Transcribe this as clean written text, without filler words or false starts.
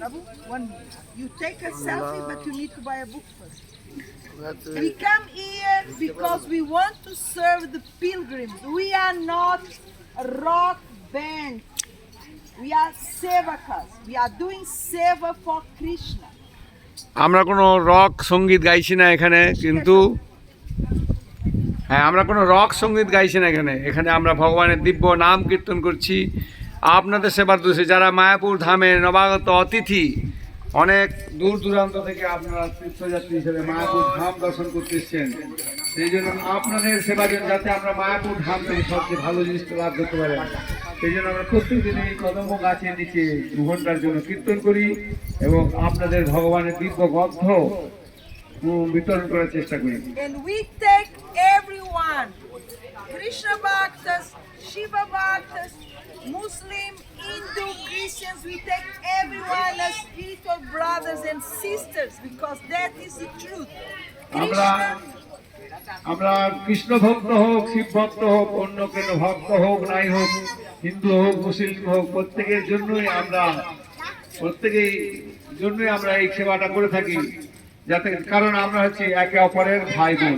Babu, 1 minute. You take a selfie, but you need to buy a book first. We come here because we want to serve the pilgrims. We are not a rock band. We are sevakas. We are doing seva for Krishna. আমরা কোনো rock সঙ্গীত গাইছি না এখানে, কিন্তু হ্যাঁ, আমরা কোনো রক সঙ্গীত গাইছি না এখানে। এখানে আমরা ভগবানের দিব্য নাম কীর্তন করছি আপনাদের সেবার দোষে। যারা মায়াপুর ধামে নবাগত অতিথি, অনেক দূর দূরান্ত থেকে আপনারা তীর্থযাত্রী হিসেবে মায়াপুর ধাম দর্শন করতে এসছেন, সেই জন্য আপনাদের সেবার জন্য, যাতে আমরা মায়াপুর ধাম থেকে সবচেয়ে ভালো জিনিসটা লাভ করতে পারেন, সেই জন্য আমরা প্রত্যেকদিন এই কদম্ব গাছের নিচে 2 ঘন্টার জন্য কীর্তন করি এবং আপনাদের ভগবানের দিব্য গ্রন্থ বিতরণ করার চেষ্টা করি। And we take everyone, Krishna Bhaktas, Shiva Bhaktas, Muslim, Hindu, Christians, we take everyone as spiritual brothers and sisters because that is the truth. আমরা কৃষ্ণ ভক্ত হোক, শিব ভক্ত হোক, অন্য কোনো ভক্ত হোক নাই হোক, হিন্দু হোক, মুসলিম হোক, প্রত্যেকের জন্যই আমরা এই সেবাটা করে থাকি, যাতে কারণ আমরা হচ্ছে একে অপরের ভাই বোন।